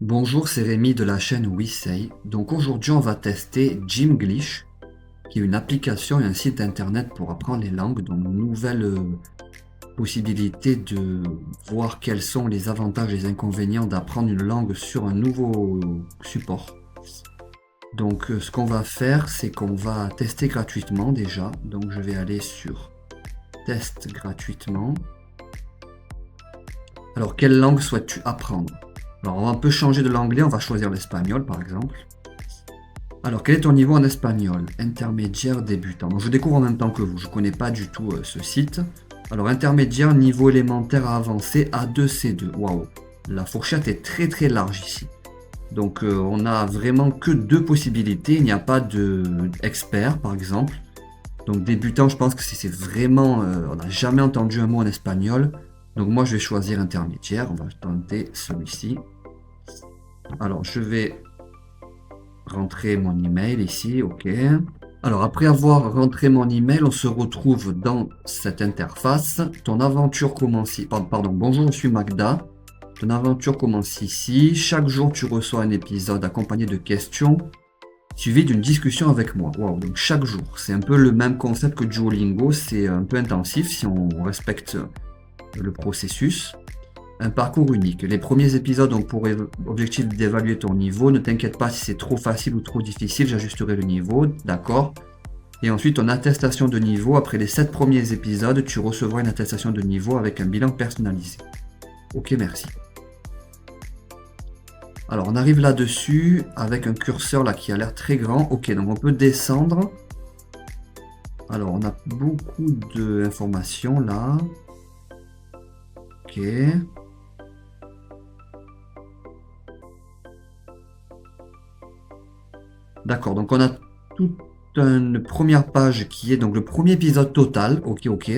Bonjour, c'est Rémi de la chaîne WeSay. Donc aujourd'hui, on va tester Gymglish, qui est une application et un site internet pour apprendre les langues, donc une nouvelle possibilité de voir quels sont les avantages et les inconvénients d'apprendre une langue sur un nouveau support. Donc ce qu'on va faire, c'est qu'on va tester gratuitement déjà. Donc je vais aller sur Test gratuitement. Alors quelle langue souhaites-tu apprendre? Alors on peut changer de l'anglais, on va choisir l'espagnol par exemple. Alors quel est ton niveau en espagnol? Intermédiaire, débutant. Donc, je découvre en même temps que vous, je ne connais pas du tout ce site. Alors intermédiaire, niveau élémentaire à avancé, A2, C2. Waouh, la fourchette est très très large ici. Donc on a vraiment que deux possibilités, il n'y a pas de expert par exemple. Donc débutant, je pense que c'est vraiment, on n'a jamais entendu un mot en espagnol. Donc moi je vais choisir intermédiaire, on va tenter celui-ci. Alors je vais rentrer mon email ici, ok. Alors après avoir rentré mon email, on se retrouve dans cette interface. Ton aventure commence ici. Pardon, bonjour, je suis Magda. Ton aventure commence ici. Chaque jour, tu reçois un épisode accompagné de questions, suivi d'une discussion avec moi. Waouh, donc chaque jour. C'est un peu le même concept que Duolingo. C'est un peu intensif si on respecte le processus. Un parcours unique. Les premiers épisodes ont pour objectif d'évaluer ton niveau. Ne t'inquiète pas si c'est trop facile ou trop difficile, j'ajusterai le niveau, d'accord. Et ensuite, ton attestation de niveau. Après les 7 premiers épisodes, tu recevras une attestation de niveau avec un bilan personnalisé. Ok, merci. Alors, on arrive là-dessus avec un curseur là qui a l'air très grand. Ok, donc on peut descendre. Alors, on a beaucoup d'informations là. Ok. D'accord, donc on a toute une première page qui est donc le premier épisode total. Ok, ok.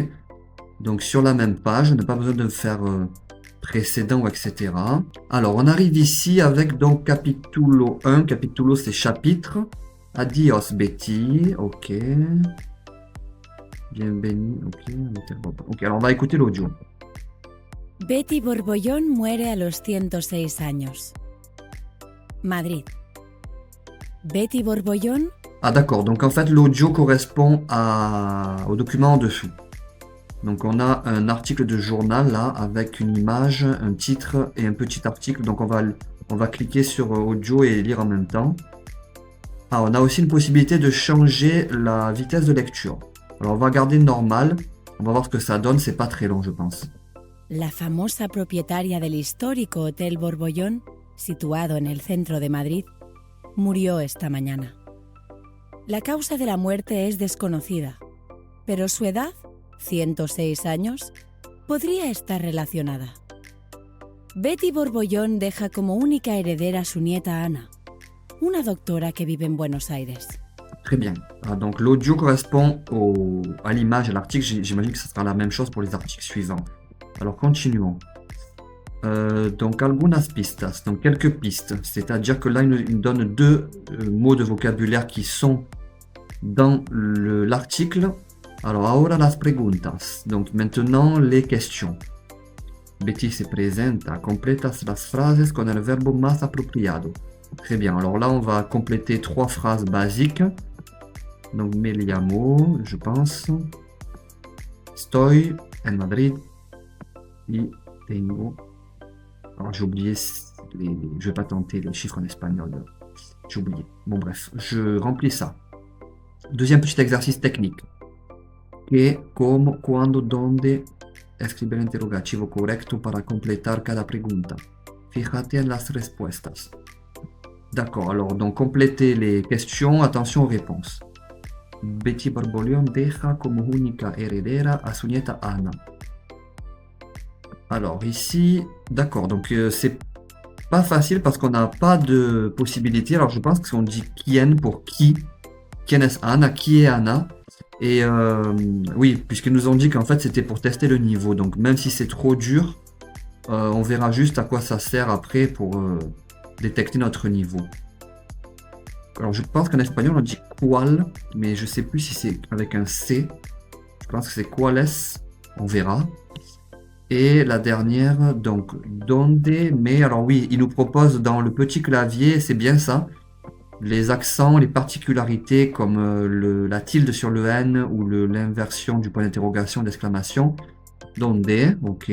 Donc sur la même page, on n'a pas besoin de faire précédent ou etc. Alors on arrive ici avec donc capitulo 1. Capitulo c'est chapitre. Adios Betty. Ok. Bienvenue. Ok, alors on va écouter l'audio. Betty Borbollón muere a los 106 años. Madrid. Betty Borbollón. Ah d'accord, donc en fait l'audio correspond au document en dessous. Donc on a un article de journal là avec une image, un titre et un petit article. Donc on va cliquer sur audio et lire en même temps. Ah, on a aussi une possibilité de changer la vitesse de lecture. Alors on va garder normal. On va voir ce que ça donne. C'est pas très long je pense. La famosa propietaria del histórico Hotel Borbollón, situado en el centro de Madrid, murió esta mañana. La causa de la muerte es desconocida, pero su edad, 106 años, podría estar relacionada. Betty Borbollón deja como única heredera a su nieta Ana, una doctora que vive en Buenos Aires. Très bien. Ah, donc l'audio correspond à l'image, à l'article. J'imagine que ce sera la même chose pour les articles suivants. Alors continuons. Donc algunas pistas, donc quelques pistes. C'est-à-dire que là, il nous donne deux mots de vocabulaire qui sont dans l'article. Alors ahora las preguntas. Donc maintenant les questions. Betty se presenta, completas las frases con el verbo más apropiado. Très bien, alors là on va compléter 3 phrases basiques. Donc me llamo, je pense. Estoy en Madrid. Y tengo. Alors j'ai oublié, je vais pas tenter les chiffres en espagnol. J'ai oublié. Bon bref, je remplis ça. Deuxième petit exercice technique. Que, como, cuando, donde. Escribir el interrogativo correcto para completar cada pregunta. Fíjate en las respuestas. D'accord, alors donc compléter les questions, attention aux réponses. Betty Borbollón deja como única heredera a su nieta Ana. Alors ici, d'accord, donc c'est pas facile parce qu'on n'a pas de possibilité. Alors je pense qu'on dit quién pour qui. Quién es Ana, qui est Ana. Et oui, puisqu'ils nous ont dit qu'en fait c'était pour tester le niveau. Donc même si c'est trop dur, on verra juste à quoi ça sert après pour détecter notre niveau. Alors je pense qu'en espagnol on dit cuál, mais je sais plus si c'est avec un C. Je pense que c'est cuáles, on verra. Et la dernière, donc, donde, mais alors oui, il nous propose dans le petit clavier, c'est bien ça, les accents, les particularités comme la tilde sur le N ou l'inversion du point d'interrogation, d'exclamation. Donde, ok.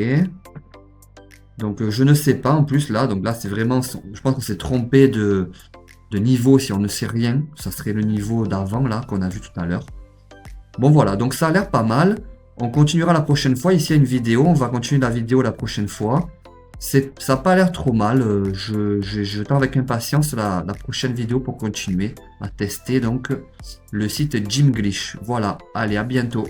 Donc je ne sais pas en plus là, donc là c'est vraiment, je pense qu'on s'est trompé de niveau si on ne sait rien. Ça serait le niveau d'avant là qu'on a vu tout à l'heure. Bon voilà, donc ça a l'air pas mal. On continuera la prochaine fois. Ici il y a une vidéo, on va continuer la vidéo la prochaine fois. Ça n'a pas l'air trop mal. Je tends avec impatience la prochaine vidéo pour continuer à tester donc le site Gymglish. Voilà, allez, à bientôt.